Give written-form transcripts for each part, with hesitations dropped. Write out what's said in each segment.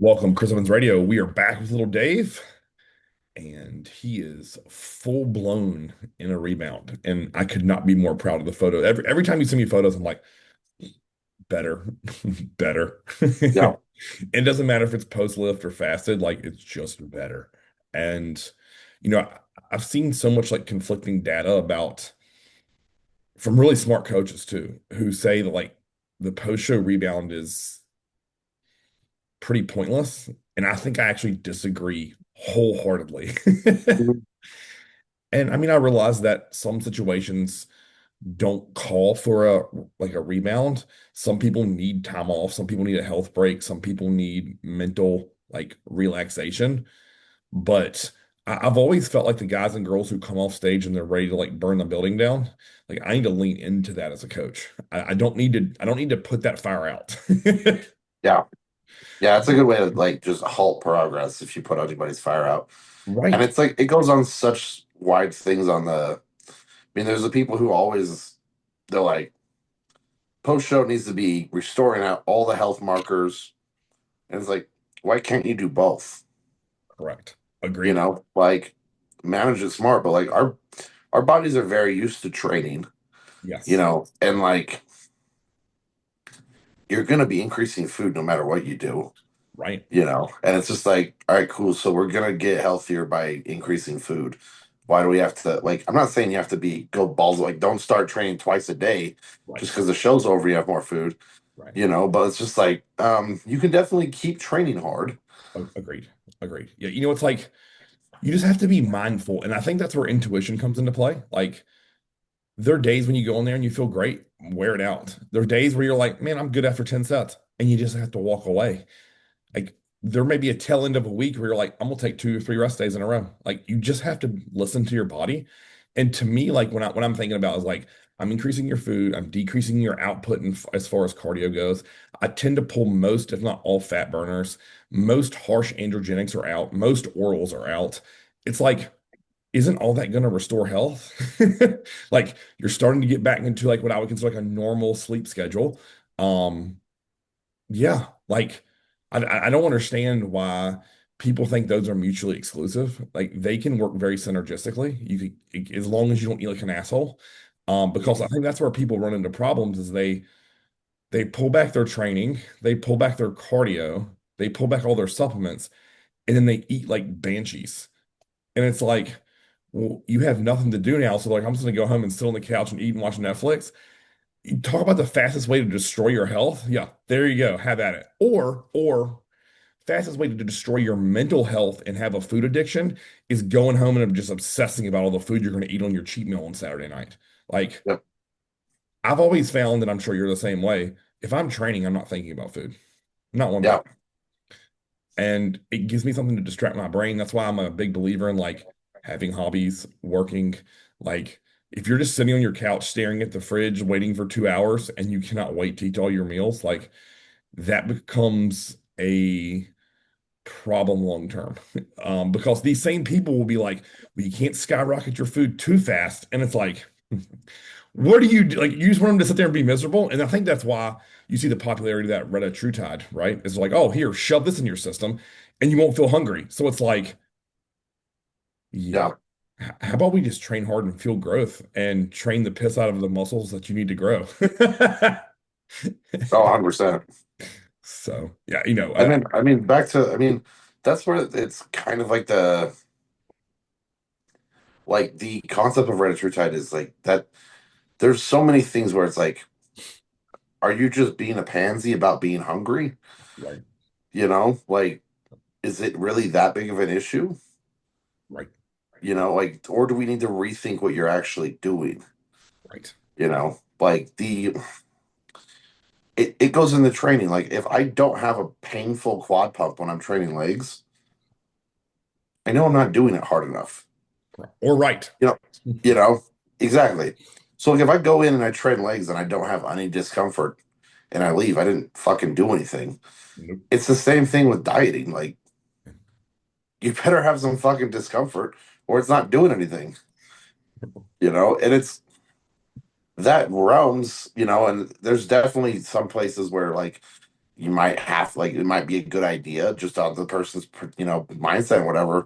Welcome, Chris Evans Radio. We are back with little Dave, and he is full blown in a rebound. And I could not be more proud of the photo. Every time you send me photos, I'm like, better, better. Yeah. It doesn't matter if it's post lift or fasted, like it's just better. And I've seen so much like conflicting data about from really smart coaches too, who say that like the post show rebound is pretty pointless. And I think I actually disagree wholeheartedly. Mhm. And I mean, I realize that some situations don't call for a rebound. Some people need time off, some people need a health break, some people need mental like relaxation. But I've always felt like the guys and girls who come off stage and they're ready to like burn the building down, like I need to lean into that as a coach. I don't need to put that fire out. Yeah. Yeah. It's a good way to like just halt progress if you put anybody's fire out. And Right. it's like it goes on such wide things on there's the people who always they're like post show needs to be restoring out all the health markers. And it's like, why can't you do both? Correct. You Agreed. know, like manage it smart, but like our bodies are very used to training, Yes. and like you're gonna be increasing food no matter what you do. Right. And it's just like, all right, cool, so we're gonna get healthier by increasing food. Why do we have to, like, I'm not saying you have to be go balls, like, don't start training twice a day just Right. because the show's over, you have more food, Right. but it's just like, you can definitely keep training hard. Agreed. Agreed. Yeah. It's like you just have to be mindful. And I think that's where intuition comes into play. Like there are days when you go in there and you feel great, wear it out. There are days where you're like, man, I'm good after 10 sets. And you just have to walk away. Like there may be a tail end of a week where you're like, I'm gonna take 2 or 3 rest days in a row. Like you just have to listen to your body. And to me, like when I'm thinking about is like I'm increasing your food, I'm decreasing your output as far as cardio goes. I tend to pull most, if not all, fat burners. Most harsh androgenics are out. Most orals are out. It's like, isn't all that going to restore health? Like you're starting to get back into like what I would consider like a normal sleep schedule. Um, yeah, like I don't understand why people think those are mutually exclusive. Like they can work very synergistically. You could, as long as you don't eat like an asshole. Because I think that's where people run into problems is they pull back their training, they pull back their cardio, they pull back all their supplements, and then they eat like banshees. And it's like, well, you have nothing to do now. So like I'm just gonna go home and sit on the couch and eat and watch Netflix. You talk about the fastest way to destroy your health. Yeah, there you go. Have at it. Or fastest way to destroy your mental health and have a food addiction is going home and just obsessing about all the food you're going to eat on your cheat meal on Saturday night. Like Yep. I've always found, and I'm sure you're the same way, if I'm training, I'm not thinking about food. Not one Yeah. bit. And it gives me something to distract my brain. That's why I'm a big believer in like having hobbies, working. Like if you're just sitting on your couch staring at the fridge waiting for 2 hours and you cannot wait to eat all your meals, like that becomes a problem long term. Because these same people will be like, well, you can't skyrocket your food too fast. And it's like, what do you do? Like, you just want them to sit there and be miserable. And I think that's why you see the popularity of that retatrutide, right? It's like, oh, here, shove this in your system and you won't feel hungry. So it's like, yeah, Yeah. how about we just train hard and feel growth and train the piss out of the muscles that you need to grow? Oh, 100%. So, yeah, And then, back to, that's where it's kind of like the concept of retatrutide is like that. There's so many things where it's like, are you just being a pansy about being hungry? right, Like, is it really that big of an issue? right, Like, or do we need to rethink what you're actually doing? right. Like it goes in the training. Like, if I don't have a painful quad pump when I'm training legs, I know I'm not doing it hard enough. Or right. You know, you know, exactly. So like if I go in and I train legs and I don't have any discomfort and I leave, I didn't fucking do anything. Nope. It's the same thing with dieting. Like you better have some fucking discomfort or it's not doing anything, and it's that realms, and there's definitely some places where like you might have like it might be a good idea just on the person's mindset and whatever.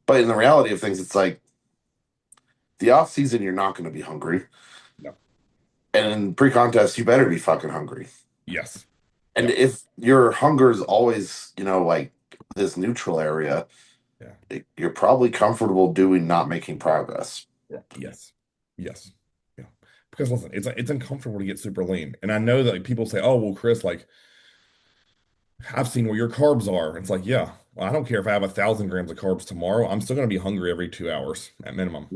But in the reality of things, it's like the off season, you're not going to be hungry, No. and in pre-contest, you better be fucking hungry. Yes. And Yeah. if your hunger is always like this neutral area, Yeah. you're probably comfortable doing not making progress. Yeah. Yes. Yes. Yeah. Because listen, it's uncomfortable to get super lean. And I know that like, people say, oh, well, Chris, like I've seen where your carbs are. It's like, yeah, well, I don't care if I have 1,000 grams of carbs tomorrow. I'm still going to be hungry every 2 hours at minimum,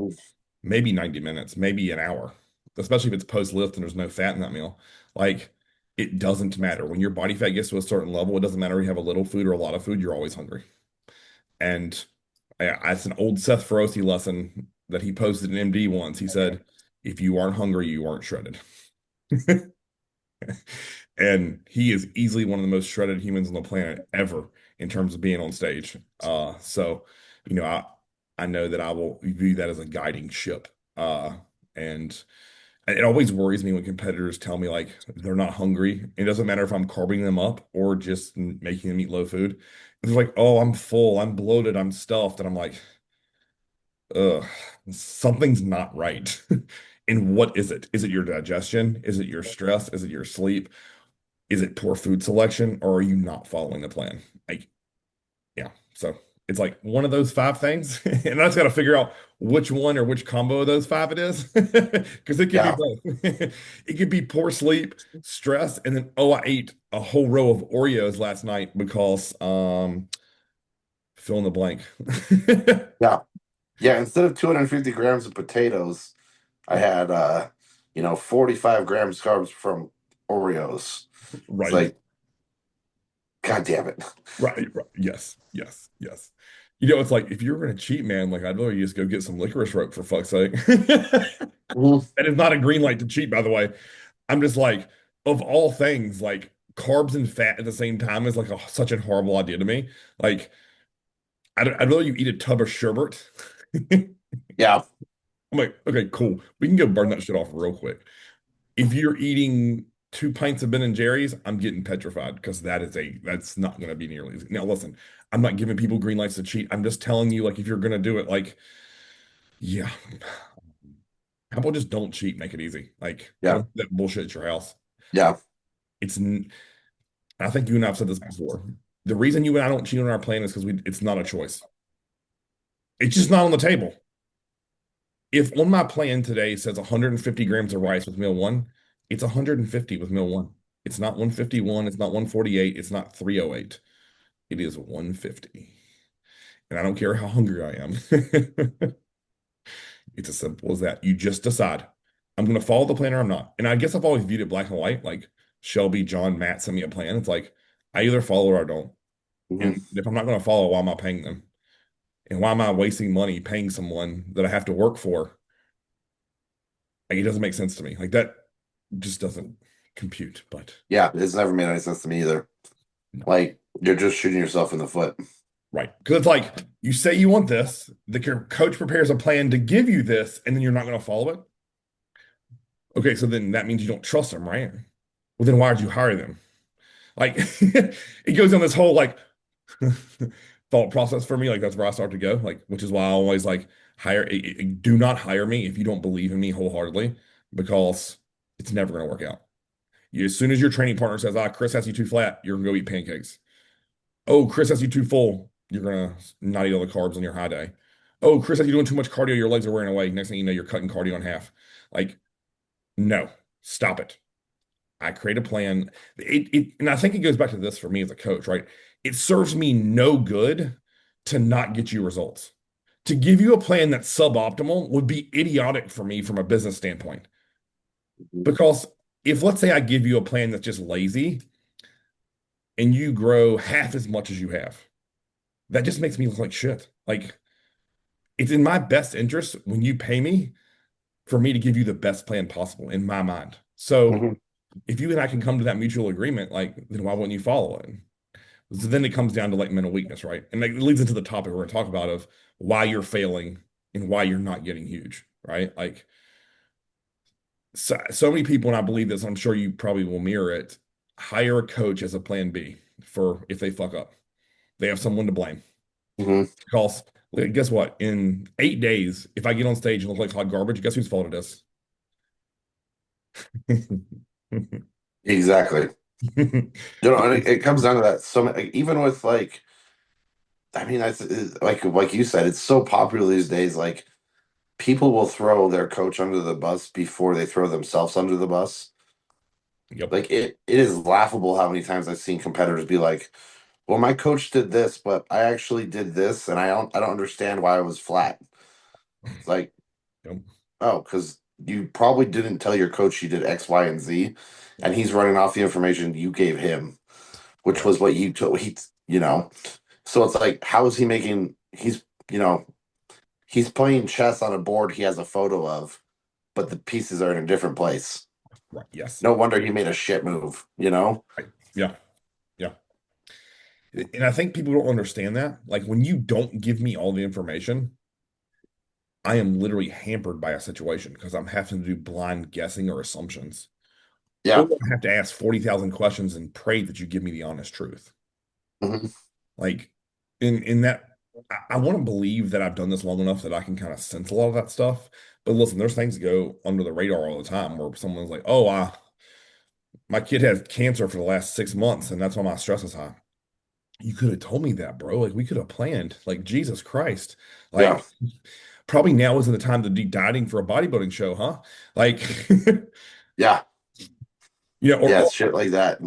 maybe 90 minutes, maybe an hour, especially if it's post lift and there's no fat in that meal. Like it doesn't matter. When your body fat gets to a certain level, it doesn't matter if you have a little food or a lot of food, you're always hungry. And it's an old Seth Feroce lesson that he posted in MD once. He said, if you aren't hungry, you aren't shredded. And he is easily one of the most shredded humans on the planet ever in terms of being on stage. So, you know, I know that I will view that as a guiding ship. And it always worries me when competitors tell me like they're not hungry. It doesn't matter if I'm carving them up or just making them eat low food. It's like, oh, I'm full, I'm bloated, I'm stuffed. And I'm like, ugh, something's not right. And what is it? Is it your digestion? Is it your stress? Is it your sleep? Is it poor food selection or are you not following the plan? Like, yeah. So it's like one of those five things. And I just got to figure out which one or which combo of those five it is. Because it could be Yeah, both. It could be poor sleep, stress, and then, oh, I ate a whole row of Oreos last night because fill in the blank. yeah, yeah. Instead of 250 grams of potatoes, I had 45 grams carbs from Oreos. It's Right. like, God damn it. Right, right. Yes, yes, yes. You know, it's like if you're gonna cheat, man, like I'd rather you just go get some licorice rope for fuck's sake. Mhm. That is not a green light to cheat, by the way. I'm just like, of all things, like carbs and fat at the same time is like such a horrible idea to me. Like, I'd rather you eat a tub of sherbet. Yeah. I'm like, okay, cool. We can go burn that shit off real quick. If you're eating 2 pints of Ben and Jerry's, I'm getting petrified because that's not going to be nearly easy. Now, listen, I'm not giving people green lights to cheat. I'm just telling you, like, if you're going to do it, like, yeah, how about just don't cheat, make it easy. Like, Yeah. don't do that bullshit at your house. Yeah. It's, I think you and I have said this before. The reason you and I don't cheat on our plan is because it's not a choice. It's just not on the table. If on my plan today says 150 grams of rice with meal one, it's 150 with meal one. It's not 151. It's not 148. It's not 308. It is 150. And I don't care how hungry I am. It's as simple as that. You just decide, I'm going to follow the plan or I'm not. And I guess I've always viewed it black and white. Like Shelby, John, Matt send me a plan. It's like, I either follow or I don't. And Mhm. if I'm not going to follow, why am I paying them? And why am I wasting money paying someone that I have to work for? Like, it doesn't make sense to me. Like, that just doesn't compute. But Yeah. It's never made any sense to me either. no, Like, you're just shooting yourself in the foot. right. Because it's like, you say you want this, your coach prepares a plan to give you this, and then you're not going to follow it. Okay, so then that means you don't trust them, right? Well, then why did you hire them? Like, it goes on this whole like thought process for me. Like, that's where I start to go. Like, which is why I always like do not hire me if you don't believe in me wholeheartedly, because it's never going to work out. As soon as your training partner says, Chris has you too flat, you're going to go eat pancakes. Oh, Chris has you too full, you're going to not eat all the carbs on your high day. Oh, Chris has you doing too much cardio, your legs are wearing away. Next thing you know, you're cutting cardio in half. Like, no, stop it. I create a plan. And I think it goes back to this for me as a coach, right? It serves me no good to not get you results. To give you a plan that's suboptimal would be idiotic for me from a business standpoint. Mhm. Because if, let's say, I give you a plan that's just lazy and you grow half as much as you have, that just makes me look like shit. Like, it's in my best interest when you pay me for me to give you the best plan possible in my mind. So Mhm. if you and I can come to that mutual agreement, like, then why wouldn't you follow it? So then it comes down to like mental weakness, right? And like, it leads into the topic we're going to talk about of why you're failing and why you're not getting huge, right? Like, so many people, and I believe this, I'm sure you probably will mirror it. hire a coach as a plan B for if they fuck up. They have someone to blame. Hmm. Because guess what? In 8 days, if I get on stage and look like hot garbage, guess whose fault it is? Exactly. And it comes down to that. So like, even with like, I mean, that's like you said, it's so popular these days. Like people will throw their coach under the bus before they throw themselves under the bus. Yep. Like it is laughable how many times I've seen competitors be like, "Well, my coach did this, but I actually did this, and I don't understand why I was flat." It's like, Yep. oh, because you probably didn't tell your coach you did X, Y, and Z, and Yep. he's running off the information you gave him, which was Correct. what you told he. So it's like, how is he making? You know, he's playing chess on a board he has a photo of, but the pieces are in a different place. Right. Yes. No wonder he made a shit move. Right. Yeah. Yeah. And I think people don't understand that. Like when you don't give me all the information, I am literally hampered by a situation because I'm having to do blind guessing or assumptions. Or Yeah. I have to ask 40,000 questions and pray that you give me the honest truth. Hmm. Like in that, I want to believe that I've done this long enough that I can kind of sense a lot of that stuff. But listen, there's things that go under the radar all the time where someone's like, "Oh, my kid had cancer for the last 6 months, and that's why my stress is high." You could have told me that, bro. Like we could have planned. Like Jesus Christ. Yeah. Like probably now isn't the time to be dieting for a bodybuilding show, huh? Like, Yeah. Yeah. or It's shit like that.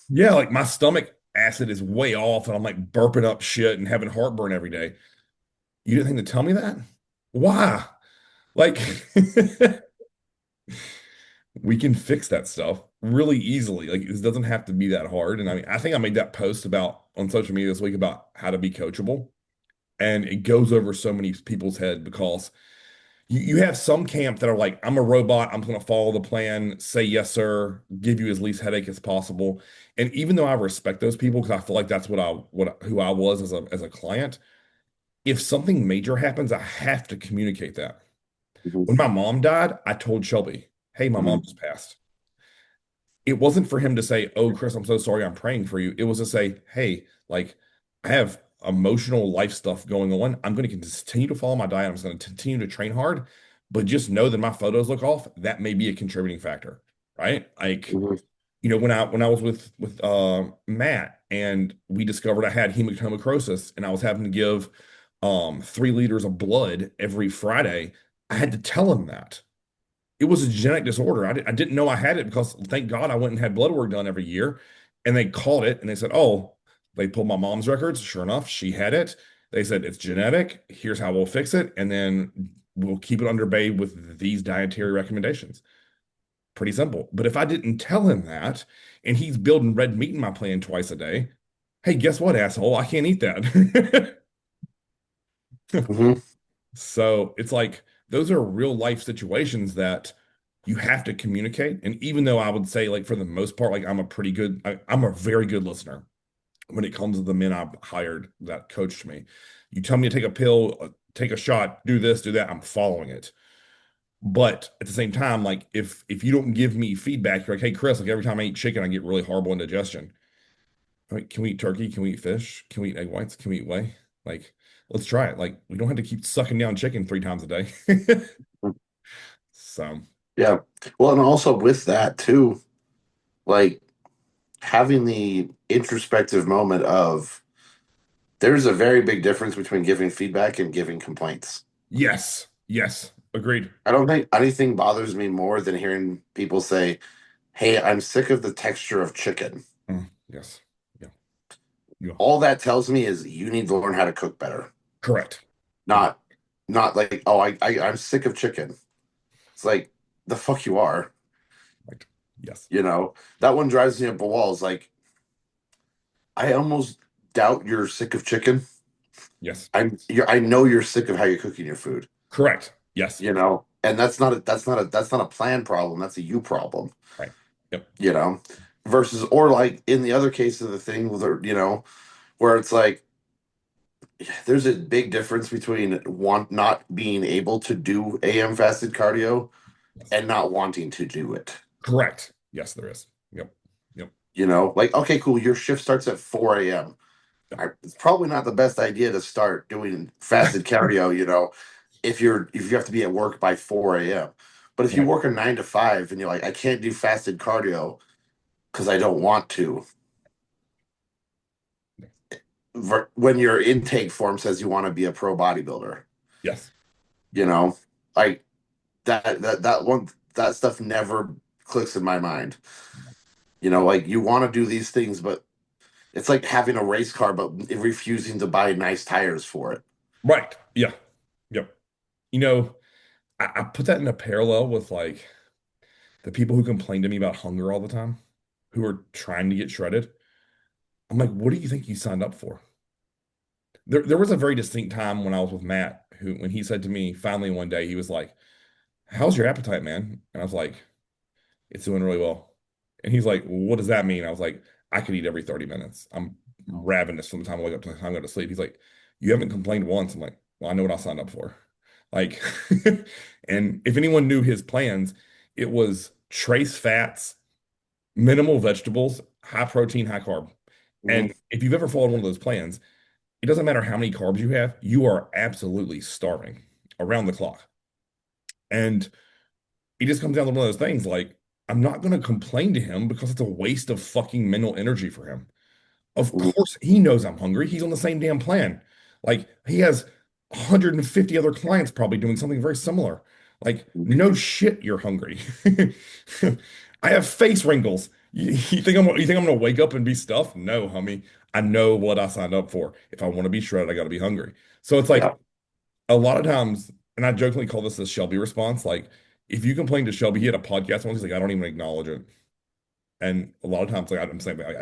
yeah, like my stomach acid is way off, and I'm like burping up shit and having heartburn every day. You didn't think to tell me that? Why? Like, we can fix that stuff really easily. Like, it doesn't have to be that hard. And I mean, I think I made that post about on social media this week about how to be coachable. And it goes over so many people's head because you have some camp that are like, I'm a robot, I'm going to follow the plan, say yes, sir, give you as least headache as possible. And even though I respect those people because I feel like that's who I was as a client, if something major happens, I have to communicate that. When Hmm. my mom died, I told Shelby, hey, my mom Hmm. just passed. It wasn't for him to say, oh, Chris, I'm so sorry, I'm praying for you. It was to say, hey, like, I have emotional life stuff going on. I'm going to continue to follow my diet. I'm just going to continue to train hard, but just know that my photos look off. That may be a contributing factor, right? Like, Hmm. when I was with Matt and we discovered I had hemochromatosis and I was having to give 3 liters of blood every Friday, I had to tell him that. It was a genetic disorder. I didn't know I had it because thank God I went and had blood work done every year. And they called it and they said, oh, they pulled my mom's records. Sure enough, she had it. They said, it's genetic. Here's how we'll fix it. And then we'll keep it under bay with these dietary recommendations. Pretty simple. But if I didn't tell him that and he's building red meat in my plan twice a day, hey, guess what, asshole? I can't eat that. Hmm. So it's like those are real life situations that you have to communicate. And even though I would say, like, for the most part, like I'm a very good listener when it comes to the men I've hired that coached me. You tell me to take a pill, take a shot, do this, do that, I'm following it. But at the same time, like if you don't give me feedback, you're like, hey Chris, like every time I eat chicken, I get really horrible indigestion. Like, can we eat turkey? Can we eat fish? Can we eat egg whites? Can we eat whey? Like, let's try it. Like, we don't have to keep sucking down chicken 3 times a day. So, Yeah. Well, and also with that too, like having the introspective moment of there's a very big difference between giving feedback and giving complaints. yes, yes, agreed. I don't think anything bothers me more than hearing people say, "Hey, I'm sick of the texture of chicken." Yes, yeah, yeah, All that tells me is you need to learn how to cook better. correct. Yeah, Not not like, "Oh, I'm sick of chicken." It's like the fuck you are. right. Yes, That one drives me up the walls. Like I almost doubt you're sick of chicken. yes, I know you're sick of how you're cooking your food. correct. Yes, And that's not a plan problem. That's a you problem. right. Yep. You know, versus or like in the other case of the thing where it's like there's a big difference between want not being able to do AM fasted cardio Yes, and not wanting to do it. correct. Yes, there is. Yep. Yep. Like, okay, cool, your shift starts at 4 a.m. It's probably not the best idea to start doing fasted cardio, if you have to be at work by 4 a.m. But if you Right. work a 9 to 5 and you're like, I can't do fasted cardio because I don't want to, when your intake form says you want to be a pro bodybuilder, Yes. you know, like that stuff never clicks in my mind. Like you want to do these things, but it's like having a race car, but refusing to buy nice tires for it. Right. Yeah. Yep. You know, I put that in a parallel with like the people who complain to me about hunger all the time, who are trying to get shredded. I'm like, what do you think you signed up for? There was a very distinct time when I was with Matt, who, when he said to me finally one day, he was like, how's your appetite, man? And I was like, it's doing really well. And he's like, well, what does that mean? I was like, I could eat every 30 minutes. I'm ravenous from the time I wake up to the time I go to sleep. He's like, you haven't complained once. I'm like, well, I know what I signed up for. Like, and if anyone knew his plans, it was trace fats, minimal vegetables, high protein, high carb. Mhm. And if you've ever followed one of those plans, it doesn't matter how many carbs you have, you are absolutely starving around the clock. And it just comes down to one of those things like, I'm not going to complain to him because it's a waste of fucking mental energy for him. Of Mhm. course, he knows I'm hungry. He's on the same damn plan. Like, he has 150 other clients probably doing something very similar. Like, no shit, you're hungry. I have face wrinkles. You think I'm gonna wake up and be stuffed? No, homie. I know what I signed up for. If I want to be shredded, I got to be hungry. So it's like Yeah, a lot of times, and I jokingly call this the Shelby response. Like, if you complain to Shelby, he had a podcast once. He's like, I don't even acknowledge it. And a lot of times, like I'm saying, like,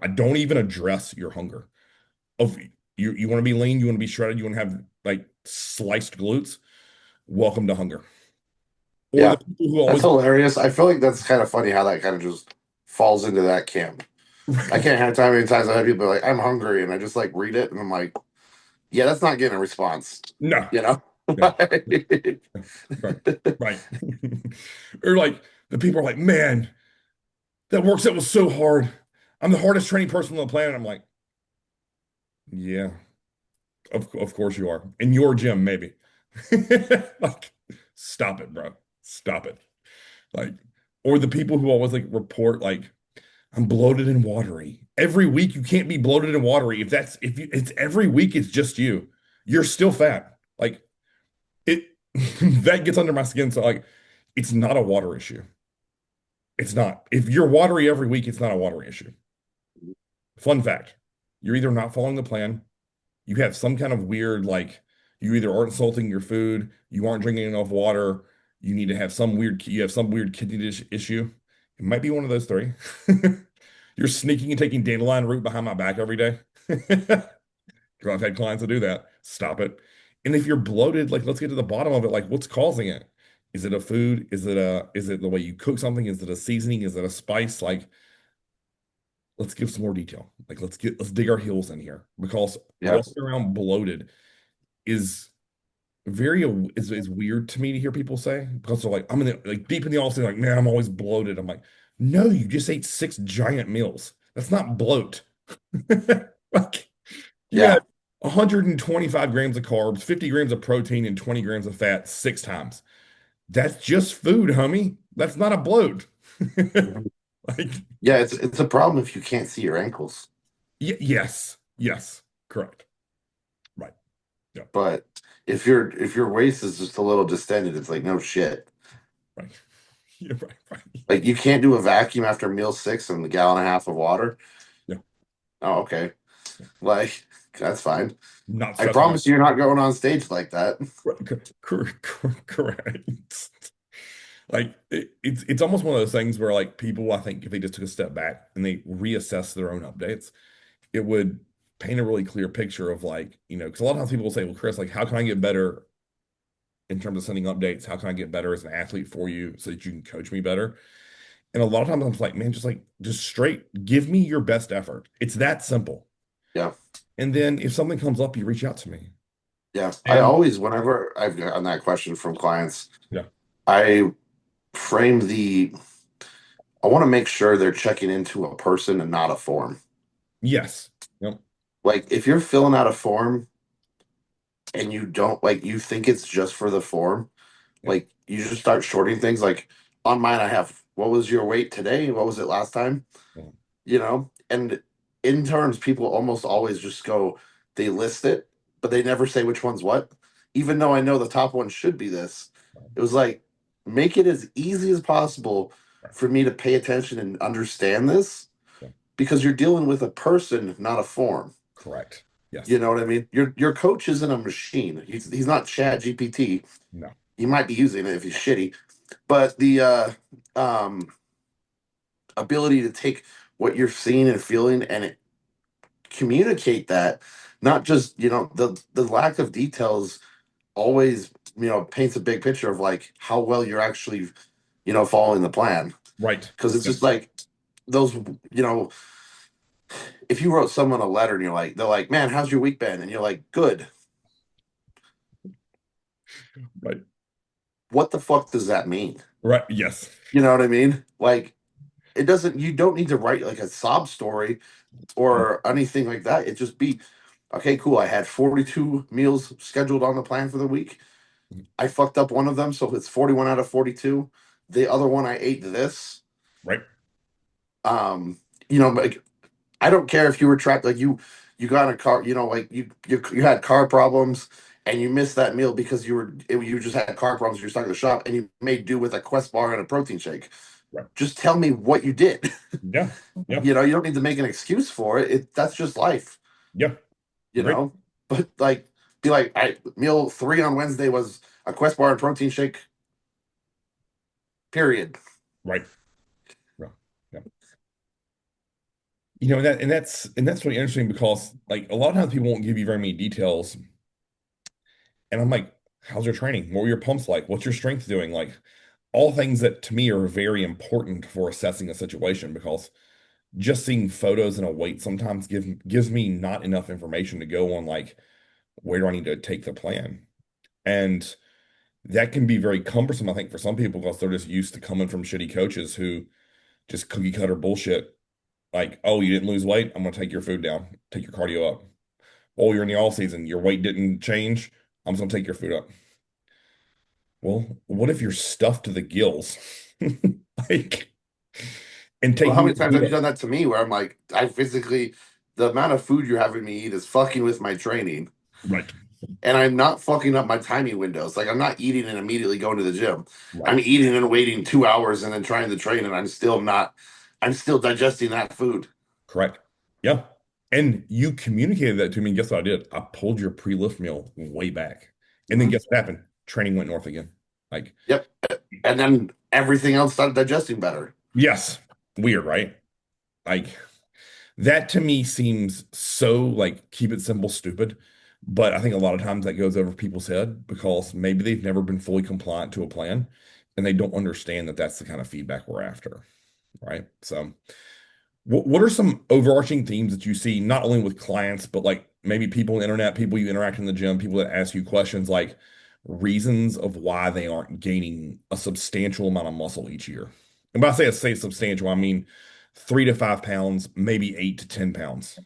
I don't even address your hunger. Of you want to be lean, you want to be shredded, you want to have like sliced glutes. Welcome to hunger. Or the yeah, people who that's always, hilarious. I feel like that's kind of funny how that kind of just falls into that camp. I can't have time many times I have people like, I'm hungry, and I just like read it, and I'm like, yeah, that's not getting a response, no, you know? no, right, right. Or like the people are like, man, that work set was so hard. I'm the hardest training person on the planet. I'm like, yeah, of course you are. In your gym, maybe. Like, stop it, bro. Stop it. Like, or the people who always like report like, I'm bloated and watery. Every week you can't be bloated and watery. If you it's every week it's just you. You're still fat. Like it that gets under my skin. So like it's not a water issue. It's not. If you're watery every week, it's not a water issue. Fun fact. You're either not following the plan, you have some kind of weird, like, you either aren't salting your food, you aren't drinking enough water, you have some weird kidney issue. It might be one of those three. You're sneaking and taking dandelion root behind my back every day. I've had clients that do that. Stop it. And if you're bloated, like, let's get to the bottom of it. Like, what's causing it? Is it a food? Is it the way you cook something? Is it a seasoning? Is it a spice? Like, let's give some more detail. Like, let's dig our heels in here because Yeah, walking around bloated is very is weird to me to hear people say because they're like, I'm in the like deep in the all like, man, I'm always bloated. I'm like, no, you just ate six giant meals. That's not bloat. Like, you had yeah. 125 grams of carbs, 50 grams of protein, and 20 grams of fat six times. That's just food, homie. That's not a bloat. Mhm. Like, Yeah, it's a problem if you can't see your ankles. yes, yes, correct. Right. Yeah, But if your waist is just a little distended, it's like no shit. right. Yeah, right, right. Like you can't do a vacuum after meal six and a gallon and a half of water. Yeah, Oh, okay. yeah. Like that's fine. Not I stressing out. promise you're not going on stage like that. Correct. Like it's almost one of those things where like people, I think if they just took a step back and they reassess their own updates, it would paint a really clear picture of like, because a lot of times people will say, well, Chris, like, how can I get better in terms of sending updates? How can I get better as an athlete for you so that you can coach me better? And a lot of times I'm like, man, just straight give me your best effort. It's that simple. Yeah. And then if something comes up, you reach out to me. Yeah. I And always, whenever I've gotten that question from clients, yeah, I frame the I want to make sure they're checking into a person and not a form. Yes. Yep. Like if you're filling out a form and you don't like you think it's just for the form, Yep. like you just start shorting things. Like on mine, I have what was your weight today? What was it last time? Mhm. And in terms, people almost always just go, they list it, but they never say which one's what. Even though I know the top one should be this, it was like, make it as easy as possible Right. for me to pay attention and understand this Yep. because you're dealing with a person, not a form. Correct. Yes. You know what I mean? Your coach isn't a machine. He's not Chat GPT. No. He might be using it if he's shitty, but the um, ability to take what you're seeing and feeling and communicate that, not just the lack of details always paints a big picture of like how well you're actually following the plan, Right. because it's just Yes. like those you know if you wrote someone a letter and they're like, man, how's your week been, and you're like, good. Right. What the fuck does that mean? Right. Yes. You know what I mean? Like, it doesn't, you don't need to write like a sob story or anything like that. It just be, okay, cool, I had 42 meals scheduled on the plan for the week. I fucked up one of them, so it's 41 out of 42. The other one I ate this. Right. Um, like I don't care if you were trapped, like you got in a car, like you had car problems and you missed that meal because you just had car problems. You're stuck in the shop and you made do with a Quest bar and a protein shake. Right. Just tell me what you did. Yeah. Yeah. You don't need to make an excuse for it. That's just life. Yeah. You Great. know. But like, be like, meal 3 on Wednesday was a Quest bar and protein shake. Period. Right. Yeah. Yeah. And that's really interesting because like a lot of times people won't give you very many details. And I'm like, how's your training? What were your pumps like? What's your strength doing? Like all things that to me are very important for assessing a situation because just seeing photos and a weight sometimes gives me not enough information to go on like where do I need to take the plan? And that can be very cumbersome, I think, for some people because they're just used to coming from shitty coaches who just cookie cutter bullshit. Like, oh, you didn't lose weight? I'm gonna take your food down, take your cardio up. Oh, you're in the off season, your weight didn't change. I'm just gonna take your food up. Well, what if you're stuffed to the gills? Like, and Well, how taking many your times food have you up. done that to me where I'm like, the amount of food you're having me eat is fucking with my training. Right, And I'm not fucking up my timing windows. Like I'm not eating and immediately going to the gym. I'm right, eating and waiting 2 hours and then trying to train, and I'm still digesting that food. correct. Yeah. And you communicated that to me. And guess what I did? I pulled your pre-lift meal way back. And then Mhm. guess what happened? Training went north again. Like, Yep. And then everything else started digesting better. yes, weird, right? Like, that to me seems so like keep it simple, stupid. But I think a lot of times that goes over people's head because maybe they've never been fully compliant to a plan and they don't understand that that's the kind of feedback we're after, right? So, what are some overarching themes that you see not only with clients, but like maybe people on the internet, people you interact in the gym, people that ask you questions like reasons of why they aren't gaining a substantial amount of muscle each year? And by say substantial, I mean 3 to 5 pounds, maybe 8 to 10 pounds.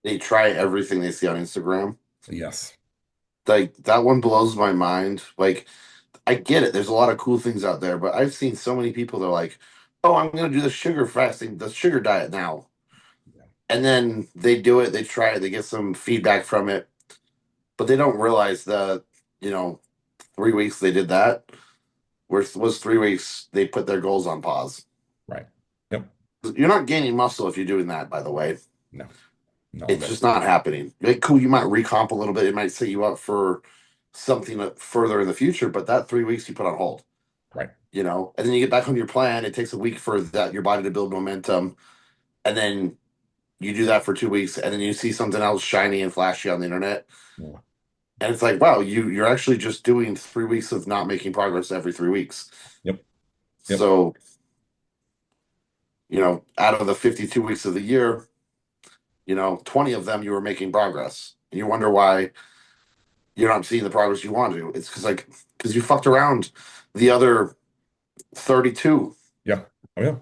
They try everything they see on Instagram. Yes. Like that one blows my mind. Like I get it. There's a lot of cool things out there, but I've seen so many people that are like, "Oh, I'm going to do the sugar fasting, the sugar diet now." And then they do it, they try it, they get some feedback from it, but they don't realize that, you know, 3 weeks they did that. Was 3 weeks they put their goals on pause. Right. Yep. You're not gaining muscle if you're doing that, by the way. No. No, It's that just not happening. Like, cool, you might recomp a little bit. It might set you up for something further in the future, but that 3 weeks you put on hold, right. and then you get back on your plan. It takes a week for that your body to build momentum, and then you do that for 2 weeks, and then you see something else shiny and flashy on the internet, Yeah. and it's like, wow, you're actually just doing 3 weeks of not making progress every 3 weeks. Yep. Yep. So, out of the 52 weeks of the year, 20 of them you were making progress. And you wonder why you're not seeing the progress you want to. It's because you fucked around the other 32. Yeah. Oh, yeah.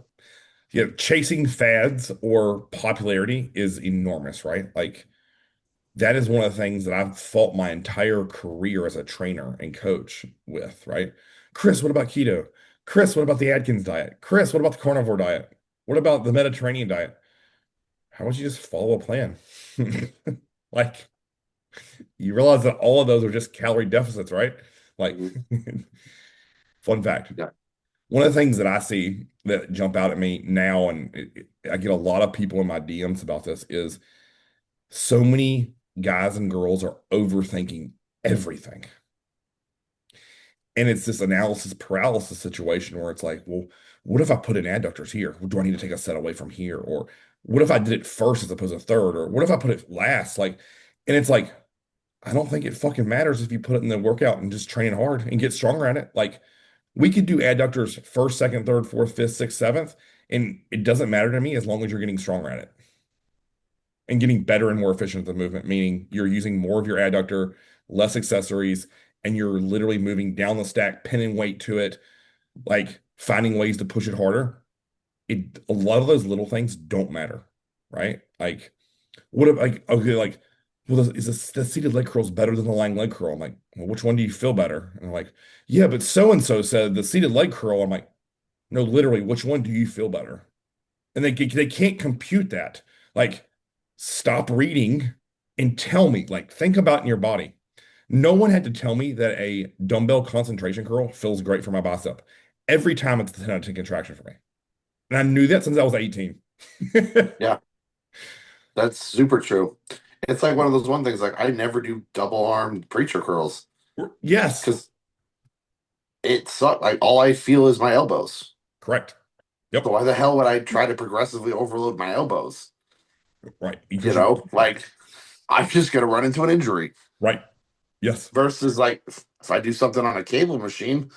Yeah. Chasing fads or popularity is enormous, right? Like that is one of the things that I've fought my entire career as a trainer and coach with, right? Chris, what about keto? Chris, what about the Atkins diet? Chris, what about the carnivore diet? What about the Mediterranean diet? How would you just follow a plan? Like, you realize that all of those are just calorie deficits, right? Like, Mhm. fun fact. Yeah. One of the things that I see that jump out at me now, and I get a lot of people in my DMs about this, is so many guys and girls are overthinking everything. And it's this analysis paralysis situation where it's like, well, what if I put in adductors here? Do I need to take a set away from here? Or what if I did it first as opposed to third? Or what if I put it last? Like, and it's like, I don't think it fucking matters if you put it in the workout and just train hard and get stronger at it. Like, we could do adductors first, second, third, fourth, fifth, sixth, seventh, and it doesn't matter to me as long as you're getting stronger at it and getting better and more efficient at the movement, meaning you're using more of your adductor, less accessories, and you're literally moving down the stack, pinning weight to it, like finding ways to push it harder. A lot of those little things don't matter, right? Like, what if like okay, like, well, the seated leg curl is better than the lying leg curl? I'm like, well, which one do you feel better? And I'm like, yeah, but so and so said the seated leg curl. I'm like, no, literally, which one do you feel better? And they can't compute that. Like, stop reading and tell me. Like, think about in your body. No one had to tell me that a dumbbell concentration curl feels great for my bicep. Every time it's a 10 out of 10 contraction for me. And I knew that since I was 18. Yeah. That's super true. It's like one of those one things like I never do double armed preacher curls Yes, because it sucks. Like all I feel is my elbows. correct. So Yep, why the hell would I try to progressively overload my elbows? right. You Because you, know, like I'm just gonna run into an injury. right. Yes, Versus like if I do something on a cable machine,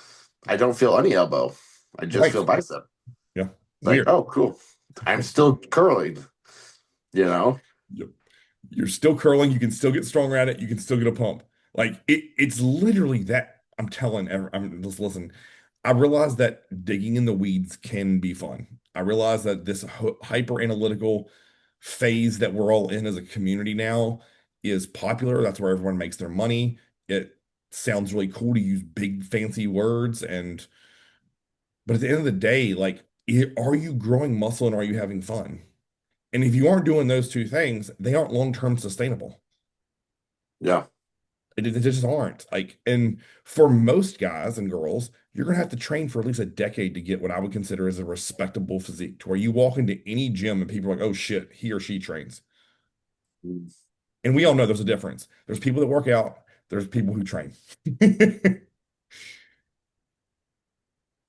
I don't feel any elbow. I just right. feel bicep. Yeah, Like, weird. oh, cool. I'm still curling, you know? Yep. You're still curling. You can still get stronger at it. You can still get a pump. Like it's literally that. I'm telling. I'm just listen. I realize that digging in the weeds can be fun. I realize that this hyper analytical phase that we're all in as a community now is popular. That's where everyone makes their money. It sounds really cool to use big fancy words but at the end of the day, like, are you growing muscle and are you having fun? And if you aren't doing those two things, they aren't long-term sustainable. Yeah. They just aren't. Like, and for most guys and girls, you're gonna have to train for at least a decade to get what I would consider as a respectable physique, to where you walk into any gym and people are like, oh shit, he or she trains. And we all know there's a difference. There's people that work out, there's people who train.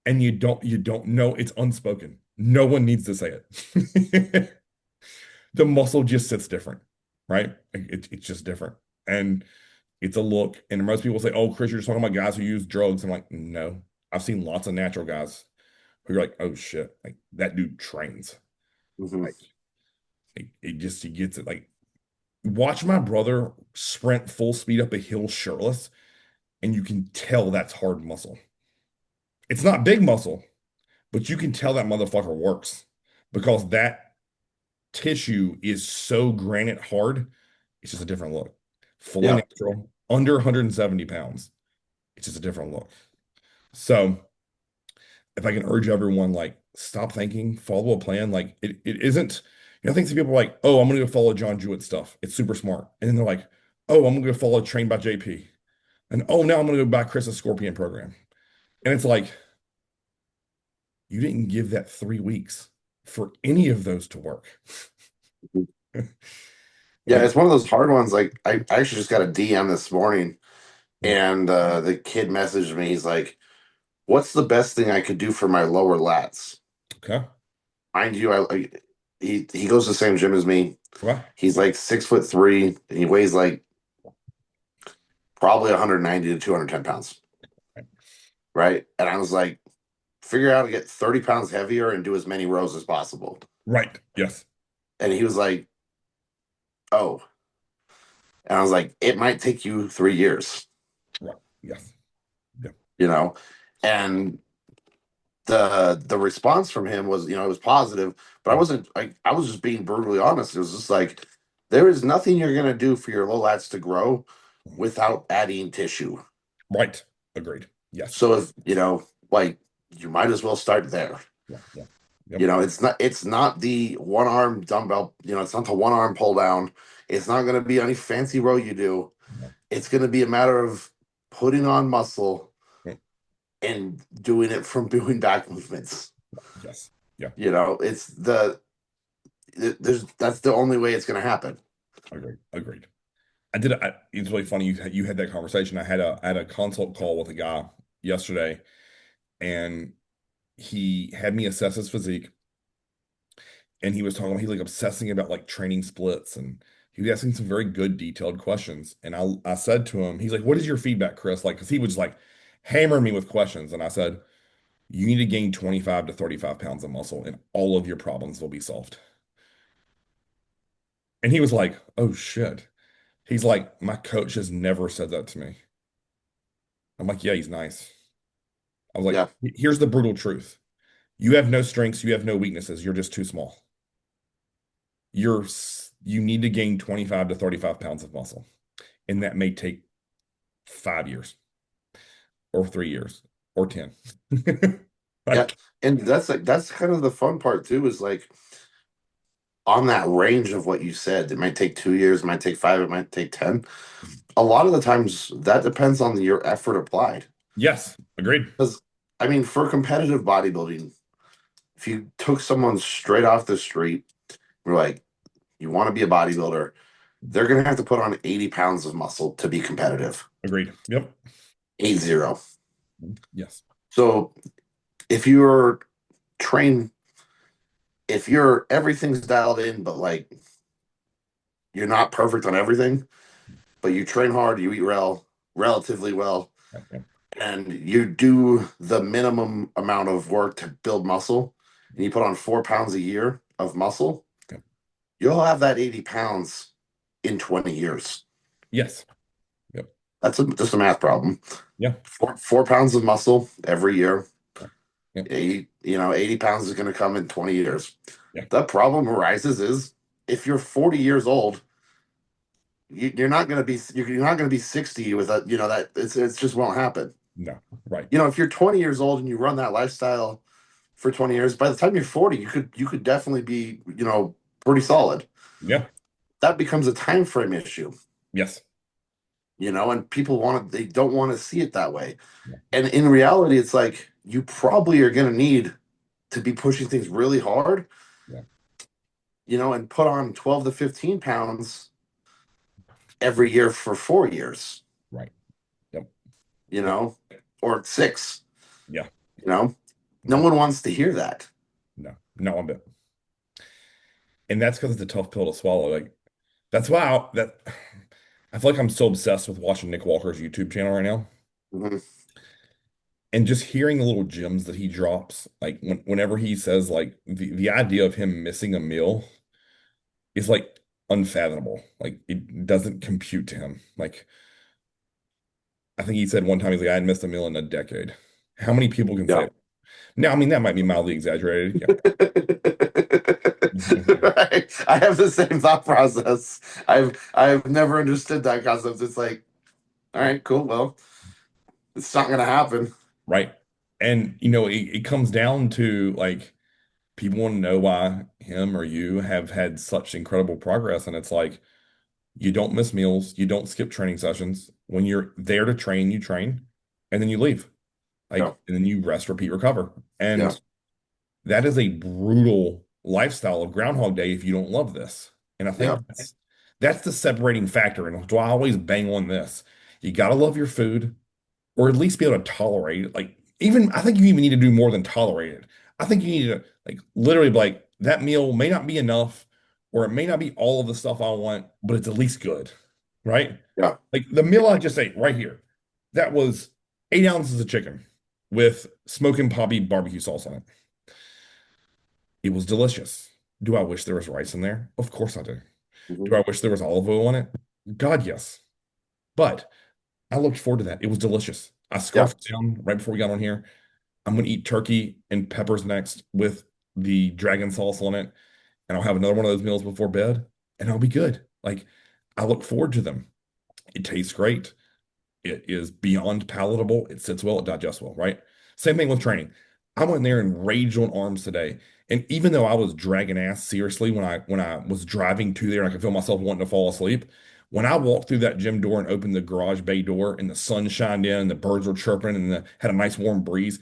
And you don't know, it's unspoken. No one needs to say it. The muscle just sits different, right? It's just different. And it's a look. And most people say, oh, Chris, you're just talking about guys who use drugs. I'm like, no. I've seen lots of natural guys who are like, oh shit, like that dude trains. Hmm. Like it just he gets it. Like, watch my brother sprint full speed up a hill shirtless, and you can tell that's hard muscle. It's not big muscle, but you can tell that motherfucker works because that tissue is so granite hard. It's just a different look. Fully Yeah. natural, under 170 pounds. It's just a different look. So if I can urge everyone, like, stop thinking, follow a plan. Like, it isn't, I think some people are like, oh, I'm gonna go follow John Jewett stuff. It's super smart. And then they're like, oh, I'm gonna go follow Trained by JP. And oh, now I'm gonna go buy Chris's Scorpion program. And it's like, you didn't give that 3 weeks for any of those to work. Yeah, Like, it's one of those hard ones. Like I actually just got a DM this morning mm, and the kid messaged me. He's like, what's the best thing I could do for my lower lats? okay, Mind you, he goes to the same gym as me. okay, He's like 6'3" and he weighs like probably 190 to 210 pounds. Right. And I was like, figure out how to get 30 pounds heavier and do as many rows as possible. right, yes, And he was like, oh. And I was like, it might take you 3 years, right, yes, yeah, you know? And the response from him was, it was positive, but I Yeah. wasn't I was just being brutally honest. It was just like there is nothing you're gonna do for your low lats to grow Mhm. without adding tissue. Right. Agreed. Yes. So if like you might as well start there. Yeah. Yeah. Yep. It's not the one arm dumbbell, it's not the one arm pull down. It's not gonna be any fancy row you do. No. It's gonna be a matter of putting on muscle Mm. and doing it from doing back movements. Yes. Yeah. It's there's that's the only way it's going to happen. Agreed. Agreed. It's really funny you had that conversation. I had a consult call with a guy yesterday, and he had me assess his physique, and he was talking, he's like obsessing about like training splits, and he was asking some very good detailed questions. And I said to him, he's like, "What is your feedback, Chris?" Like, because he was like hammering me with questions, and I said, "You need to gain 25 to 35 pounds of muscle, and all of your problems will be solved." And he was like, "Oh shit." He's like, "My coach has never said that to me." I'm like, "Yeah, he's nice." I was like, Yeah, "Here's the brutal truth. You have no strengths, you have no weaknesses. You're just too small. You need to gain 25 to 35 pounds of muscle, and that may take 5 years or 3 years or 10." yeah, Like, and that's kind of the fun part too. Is like on that range of what you said. It might take 2 years, it might take five, it might take 10. A lot of the times that depends on your effort applied. yes, agreed. Because I mean, for competitive bodybuilding, if you took someone straight off the street, you're like, you want to be a bodybuilder, they're gonna have to put on 80 pounds of muscle to be competitive. Agreed. Yep. 80. Yes. So if you're trained, if you're everything's dialed in, but like you're not perfect on everything, but you train hard, you eat relatively well, Yep. Yep. and you do the minimum amount of work to build muscle, and you put on 4 pounds a year of muscle, Yep. you'll have that 80 pounds in 20 years. Yes. Yep. That's just a math problem. Yeah. Four pounds of muscle every year. Yep. Yep. 80 pounds is going to come in 20 years. Yeah. The problem arises is if you're 40 years old, you're not going to be 60 with that. That it's just won't happen. No. Right. If you're 20 years old and you run that lifestyle for 20 years, by the time you're 40, you could definitely be pretty solid. Yeah. That becomes a time frame issue. Yes. And people they don't want to see it that way. Yeah. And in reality, it's like you probably are going to need to be pushing things really hard, Yeah. and put on 12 to 15 pounds every year for 4 years, Right. Yep. you Yep. know, or six, Yeah. you know. No No. one wants to hear that. No. No one bit. And that's because it's a tough pill to swallow. Like, that's why I feel like I'm so obsessed with watching Nick Walker's YouTube channel right now, Mhm. and just hearing the little gems that he drops. Like whenever he says like the idea of him missing a meal is like unfathomable. Like it doesn't compute to him. Like I think he said one time he's like, I hadn't missed a meal in a decade. How many people can say Yeah. it? Now, I mean, that might be mildly exaggerated. Yeah. Right. I have the same thought process. I've never understood that concept. It's like, all right, cool. Well, it's not gonna happen. Right. And it comes down to like people want to know why him or you have had such incredible progress. And it's like you don't miss meals, you don't skip training sessions. When you're there to train, you train, and then you leave. Yeah. And then you rest, repeat, recover. Yeah. And that is a brutal lifestyle of Groundhog Day if you don't love this. And I Yeah. think that's the separating factor. And do I always bang on this? You gotta love your food, or at least be able to tolerate it. Like even I think you even need to do more than tolerate it. I think you need to like literally be like that meal may not be enough, or it may not be all of the stuff I want, but it's at least good, right? Yeah. Like the meal I just ate right here, that was 8 ounces of chicken with smoking poppy barbecue sauce on it. It was delicious. Do I wish there was rice in there? Of course I do. Mhm. Do I wish there was olive oil on it? God, yes. But I looked forward to that. It was delicious. I Yeah. scarfed it down right before we got on here. I'm gonna eat turkey and peppers next with the dragon sauce on it, and I'll have another one of those meals before bed, and I'll be good. Like I look forward to them. It tastes great. It is beyond palatable. It sits well. It digests well, right? Same thing with training. I went there and raged on arms today. And even though I was dragging ass seriously when I was driving to there and I could feel myself wanting to fall asleep, when I walked through that gym door and opened the garage bay door and the sun shined in and the birds were chirping and had a nice warm breeze,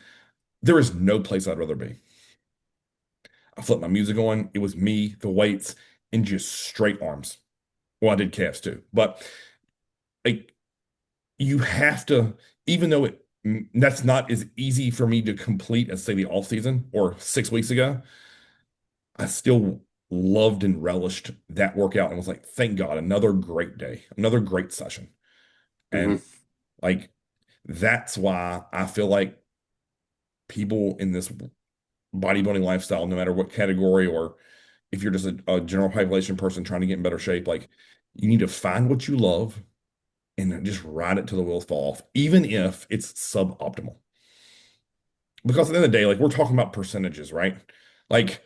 there is no place I'd rather be. I flipped my music on. It was me, the weights, and just straight arms. Well, I did calves too, but like you have to, even though that's not as easy for me to complete as say the off season or 6 weeks ago, I still loved and relished that workout and was like, thank God, another great day, another great session. And Hmm. like that's why I feel like people in this bodybuilding lifestyle, no matter what category or if you're just a general population person trying to get in better shape, like you need to find what you love and then just ride it till the wheels fall off, even if it's suboptimal. Because at the end of the day, like we're talking about percentages, right? Like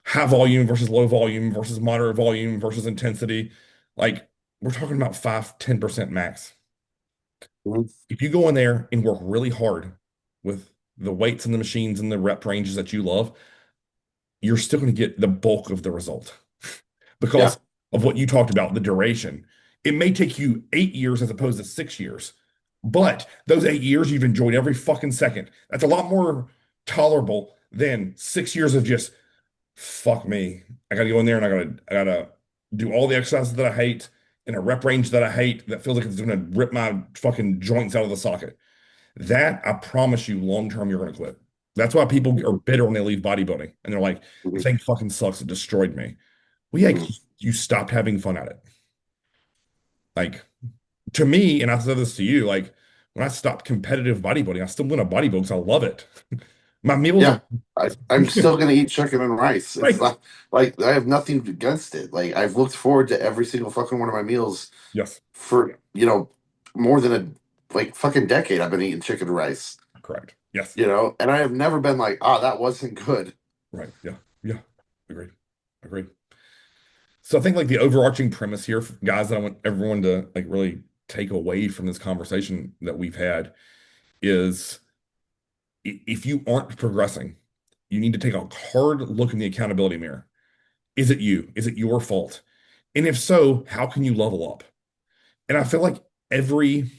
high volume versus low volume versus moderate volume versus intensity. Like we're talking about 5, 10% max. Hmm. If you go in there and work really hard with the weights and the machines and the rep ranges that you love, you're still going to get the bulk of the result Yeah. because of what you talked about, the duration. It may take you 8 years as opposed to 6 years, but those 8 years you've enjoyed every fucking second. That's a lot more tolerable than 6 years of just fuck me. I gotta go in there and I gotta do all the exercises that I hate in a rep range that I hate that feels like it's gonna rip my fucking joints out of the socket. That I promise you, long term, you're gonna quit. That's why people are bitter when they leave bodybuilding and they're like, the Hmm. thing fucking sucks. It destroyed me. Well, yeah, Hmm. you stopped having fun at it. Like to me, and I said this to you, like when I stopped competitive bodybuilding, I still win a bodybuilding because I love it. My meals are Yeah. I'm still gonna eat chicken and rice. It's right. not like I have nothing against it. Like I've looked forward to every single fucking one of my meals Yes, for, more than a like fucking decade. I've been eating chicken and rice, correct. Yes, and I have never been like, ah, that wasn't good. right. Yeah, yeah. Agreed. Agreed. So I think like the overarching premise here, guys, that I want everyone to like really take away from this conversation that we've had is if you aren't progressing, you need to take a hard look in the accountability mirror. Is it you? Is it your fault? And if so, how can you level up? And I feel like every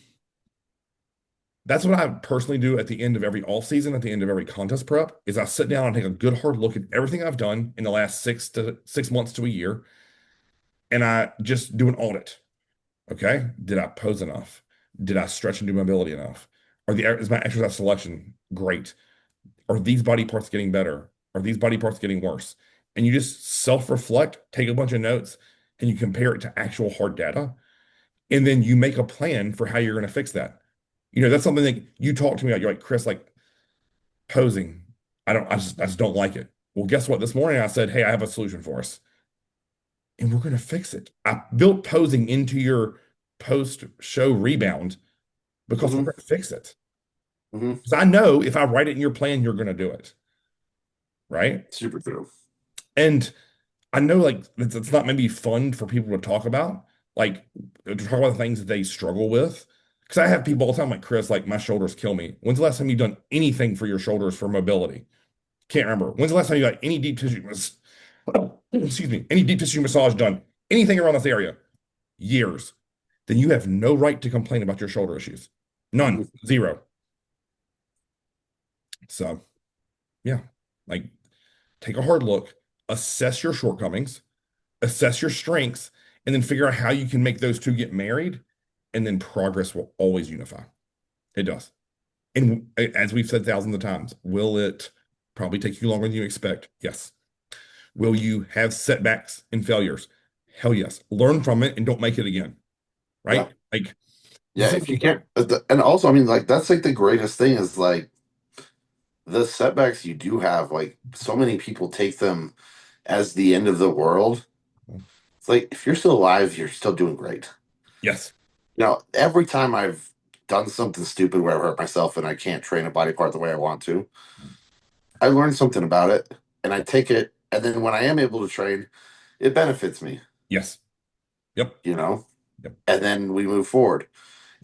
that's what I personally do at the end of every off season, at the end of every contest prep, is I sit down and take a good hard look at everything I've done in the last 6 months to a year, and I just do an audit. Okay, did I pose enough? Did I stretch and do mobility enough? Is my exercise selection great? Are these body parts getting better? Are these body parts getting worse? And you just self-reflect, take a bunch of notes, and you compare it to actual hard data. And then you make a plan for how you're going to fix that. That's something that you talk to me about. You're like, Chris, like posing. I just don't like it. Well, guess what? This morning I said, hey, I have a solution for us. And we're going to fix it. I built posing into your post show rebound because we're Hmm. going to fix it. Hmm. Because I know if I write it in your plan, you're going to do it. Right. Super true. And I know like it's not maybe fun for people to talk about, like to talk about the things that they struggle with. Because I have people all the time like Chris, like my shoulders kill me. When's the last time you've done anything for your shoulders for mobility? Can't remember. When's the last time you got any deep tissue, excuse me, any deep tissue massage done? Anything around this area? Years. Then you have no right to complain about your shoulder issues. None. Hmm. Zero. So yeah, like take a hard look, assess your shortcomings, assess your strengths, and then figure out how you can make those two get married, and then progress will always unify. It does. And as we've said thousands of times, will it probably take you longer than you expect? Yes. Will you have setbacks and failures? Hell yes. Learn from it and don't make it again. Yeah. Right? Like the Yeah. same If you thing. can't, and also, I mean, like that's like the greatest thing is like the setbacks you do have. Like so many people take them as the end of the world. It's like if you're still alive, you're still doing great. Yes. Every time I've done something stupid where I hurt myself and I can't train a body part the way I want to, I learned something about it and I take it. And then when I am able to train, it benefits me, Yes. Yep. you know, Yep. and then we move forward.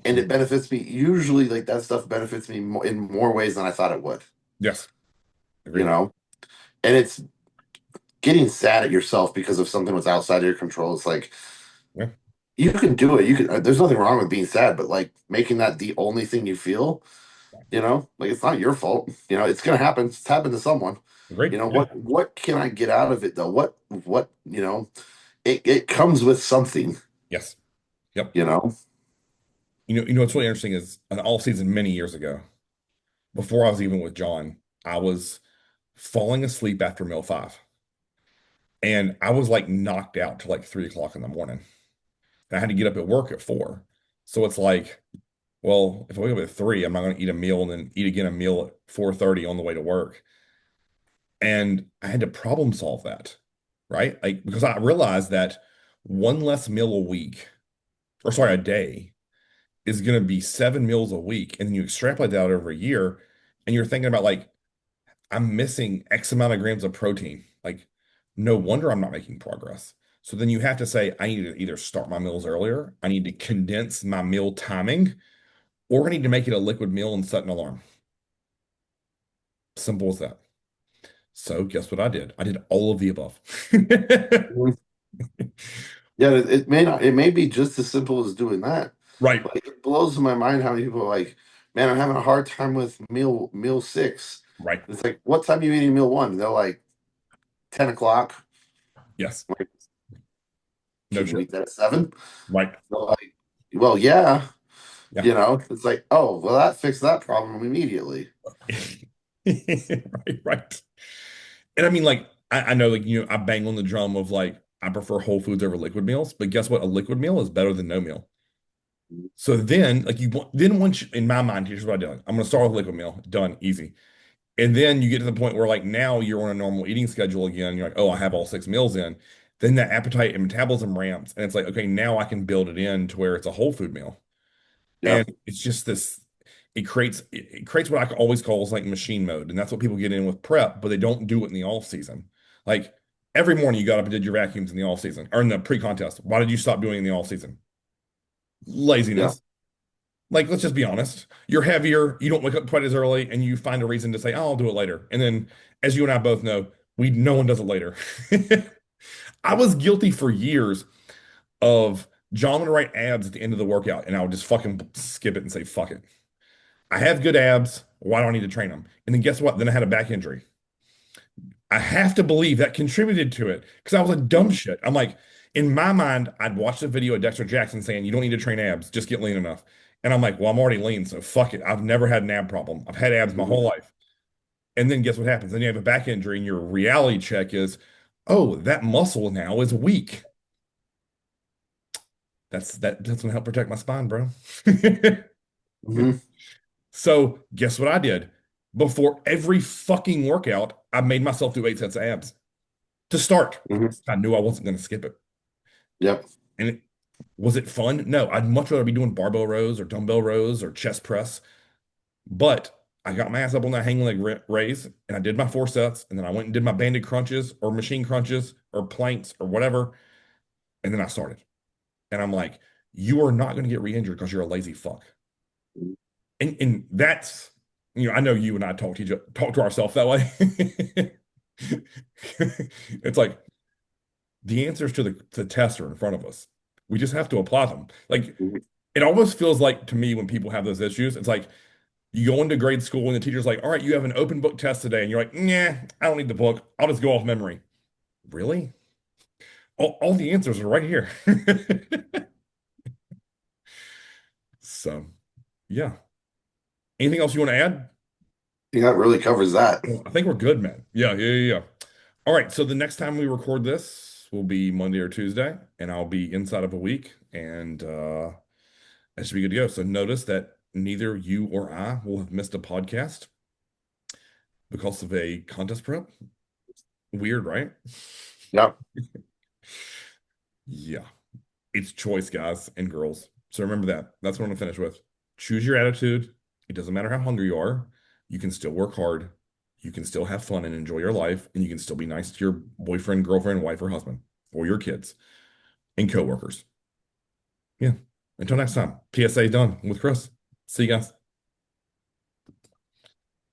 And it benefits me. Usually, like that stuff benefits me in more ways than I thought it would, Yes. you Agreed. know, and it's getting sad at yourself because of something that's outside of your control. It's like, Yeah. you can do it. You can, there's nothing wrong with being sad, but like making that the only thing you feel, like it's not your fault. It's gonna happen. It's happened to someone. Agreed. Yeah. What can I get out of it though? What it comes with something, Yes. Yep. you know? What's really interesting is an off season many years ago, before I was even with John, I was falling asleep after meal five. And I was like knocked out till like 3 o'clock in the morning. And I had to get up at work at 4. So it's like, well, if I wake up at 3, I'm not going to eat a meal and then eat again a meal at 4:30 on the way to work. And I had to problem solve that, right? Like, because I realized that one less meal a week, or sorry, a day, is going to be 7 meals a week. And then you extrapolate that out over a year, and you're thinking about like, I'm missing X amount of grams of protein. Like, no wonder I'm not making progress. So then you have to say, I need to either start my meals earlier, I need to condense my meal timing, or I need to make it a liquid meal and set an alarm. Simple as that. So guess what I did? I did all of the above. Mhm. Yeah, it may not. It may be just as simple as doing that. Right. Like it blows my mind how many people are like, man, I'm having a hard time with meal six. Right. It's like, what time are you eating meal one? They're like 10 o'clock. Yes. I'm like, No can you shit. eat that at seven? Right. They're like, well, yeah. Yeah. It's like, oh, well, that fixed that problem immediately. Right. Right. And I mean, like, I know, like, I bang on the drum of like, I prefer whole foods over liquid meals, but guess what? A liquid meal is better than no meal. So then, like, then once in my mind, here's what I do. I'm going to start with a liquid meal. Done. Easy. And then you get to the point where, like, now you're on a normal eating schedule again. You're like, oh, I have all 6 meals in. Then that appetite and metabolism ramps. And it's like, okay, now I can build it in to where it's a whole food meal. Yeah. And it's just this, it creates what I always call is like machine mode. And that's what people get in with prep, but they don't do it in the off season. Like every morning you got up and did your vacuums in the off season or in the pre-contest. Why did you stop doing it in the off season? Yeah. Laziness. Like, let's just be honest. You're heavier, you don't wake up quite as early, and you find a reason to say, oh, I'll do it later. And then, as you and I both know, no one does it later. I was guilty for years of John would write abs at the end of the workout, and I would just fucking skip it and say, fuck it. I have good abs. Why do I need to train them? And then guess what? Then I had a back injury. I have to believe that contributed to it because I was a dumb Mhm. shit. I'm like, in my mind, I'd watched a video of Dexter Jackson saying, you don't need to train abs, just get lean enough. And I'm like, well, I'm already lean, so fuck it. I've never had an ab problem. I've had abs my Mhm. whole life. And then guess what happens? Then you have a back injury, and your reality check is, oh, that muscle now is weak. That's gonna help protect my spine, bro. Mhm. So guess what I did? Before every fucking workout, I made myself do 8 sets of abs to start. Mhm. I knew I wasn't going to skip it. Yep. And was it fun? No, I'd much rather be doing barbell rows or dumbbell rows or chest press. But I got my ass up on that hang leg raise and I did my 4 sets. And then I went and did my banded crunches or machine crunches or planks or whatever. And then I started. And I'm like, you are not going to get re-injured because you're a lazy fuck. And that's, I know you and I talk to ourselves that way. It's like the answers to the test are in front of us. We just have to apply them. Like Mhm. it almost feels like to me when people have those issues, it's like you go into grade school and the teacher's like, all right, you have an open book test today. And you're like, nah, I don't need the book. I'll just go off memory. Really? All the answers are right here. So, yeah. Anything else you want to add? I think that really covers that. Well, I think we're good, man. Yeah, yeah, yeah, yeah. All right. So the next time we record this will be Monday or Tuesday, and I'll be inside of a week, and that should be good to go. So notice that neither you or I will have missed a podcast because of a contest prep. Weird, right? Yep. Yeah. It's choice, guys and girls. So remember that. That's what I'm gonna finish with. choose your attitude. It doesn't matter how hungry you are. You can still work hard. You can still have fun and enjoy your life, and you can still be nice to your boyfriend, girlfriend, wife, or husband, or your kids and coworkers. Yeah. Until next time, PSA done with Chris. See you guys.